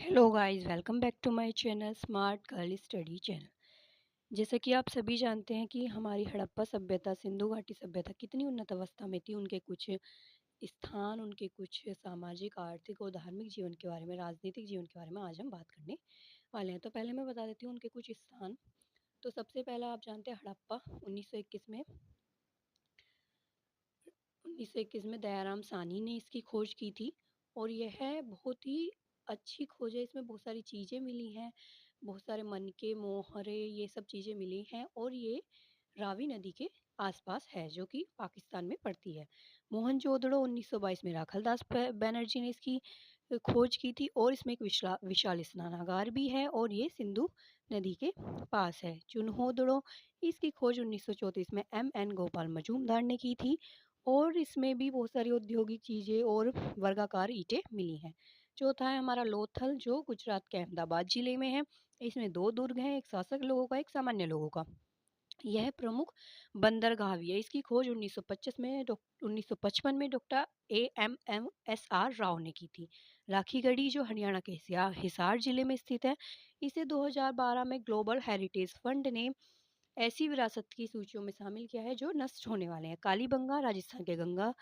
Hello guys, welcome back to my channel smart girl study channel. जैसा कि आप सभी जानते हैं कि हमारी हड़प्पा सभ्यता, सिंधु घाटी सभ्यता कितनी उन्नत अवस्था में थी। उनके कुछ स्थान, उनके कुछ सामाजिक, आर्थिक और धार्मिक जीवन के बारे में, राजनीतिक जीवन के बारे में आज हम बात करने वाले हैं। तो पहले मैं बता देती हूँ उनके कुछ स्थान। तो सबसे पहला आप जानते हैं हड़प्पा 1921 में दयाराम साहनी ने इसकी खोज की थी। और यह बहुत ही अच्छी खोज है। इसमें बहुत सारी चीज़ें मिली हैं, बहुत सारे मनके, मोहरे, ये सब चीज़ें मिली हैं। और ये रावी नदी के आसपास है, जो कि पाकिस्तान में पड़ती है। मोहनजोदड़ो 1922 में राखलदास बैनर्जी ने इसकी खोज की थी। और इसमें एक विशाल स्नानागार भी है, और ये सिंधु नदी के पास है। चुन्होदड़ो, इसकी खोज 1934 में M.N. गोपाल मजूमदार ने की थी। और इसमें भी बहुत सारी औद्योगिक चीज़ें और वर्गाकार ईंटें मिली हैं। चौथा है हमारा लोथल, जो गुजरात के अहमदाबाद जिले में है। इसमें दो दुर्ग हैं, एक शासक लोगों का, एक सामान्य लोगों का। यह प्रमुख बंदरगाह भी है। इसकी खोज 1955 में डॉक्टर A.M.M.S.R. राव ने की थी। राखीगढ़ी, जो हरियाणा के हिसार जिले में स्थित है, इसे 2012 में ग्लोबल हेरिटेज फंड ने ऐसी विरासत की सूचियों में शामिल किया है जो नष्ट होने वाले हैं। कालीबंगा, राजस्थान के गंगा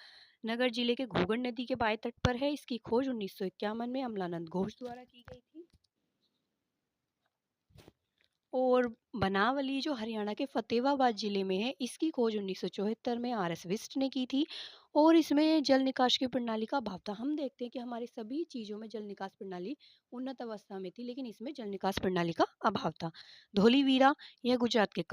नगर जिले के घूगड़ नदी के बाएं तट पर है। इसकी खोज 1951 में अमलानंद घोष द्वारा की गई थी। और बनावली, जो हरियाणा के फतेहाबाद जिले में है, इसकी खोज 1974 में R.S. विस्ट ने की थी। और इसमें जल निकास की प्रणाली का अभाव था। हम देखते हैं कि हमारी सभी चीज़ों में जल निकास प्रणाली उन्नत अवस्था में थी, लेकिन इसमें जल निकास प्रणाली का अभाव था। धौलीवीरा, यह गुजरात के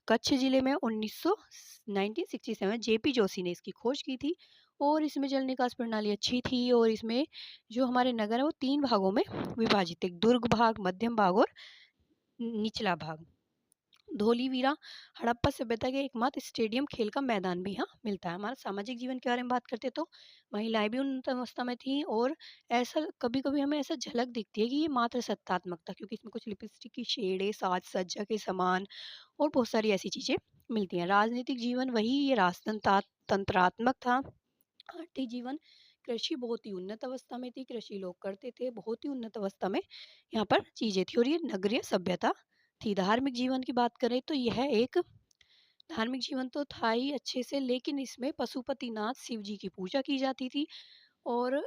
कच्छ जिले में 1967 JP जोशी ने इसकी खोज की थी। और इसमें जल निकास प्रणाली अच्छी थी। और इसमें जो हमारे नगर है वो 3 भागों में विभाजित, एक दुर्ग भाग, मध्यम भाग और निचला भाग। धौलीवीरा हड़प्पा सभ्यता के एकमात्र स्टेडियम, खेल का मैदान भी यहाँ मिलता है। हमारा सामाजिक जीवन के बारे में बात करते तो महिलाएं भी उन्नत अवस्था में थी। और ऐसा कभी कभी हमें ऐसा झलक दिखती है कि ये मात्र सत्तात्मक था, क्योंकि इसमें कुछ लिपस्टिक की शेडें, साज सज्जा के सामान और बहुत सारी ऐसी चीजें मिलती हैं। राजनीतिक जीवन वही, ये राजतंत्र तंत्रात्मक था। आर्थिक जीवन, कृषि बहुत ही उन्नत अवस्था में थी, कृषि लोग करते थे, बहुत ही उन्नत अवस्था में यहाँ पर चीजें थी। और ये नगरीय सभ्यता थी। धार्मिक जीवन की बात करें तो यह एक धार्मिक जीवन तो था ही अच्छे से, लेकिन इसमें पशुपतिनाथ शिव जी की पूजा की जाती थी। और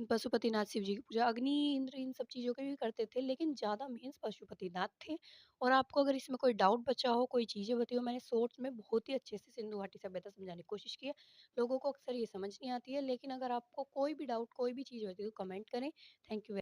पशुपतिनाथ शिव जी की पूजा, अग्नि, इंद्र, इन सब चीज़ों के भी करते थे, लेकिन ज़्यादा मेंस पशुपतिनाथ थे। और आपको अगर इसमें कोई डाउट बचा हो, कोई चीज़ें बताई हो, मैंने शॉर्ट्स में बहुत ही अच्छे से सिंधु घाटी सभ्यता समझाने की कोशिश की है। लोगों को अक्सर ये समझ नहीं आती है, लेकिन अगर आपको कोई भी डाउट, कोई भी चीज़ होती है तो कमेंट करें। Thank you.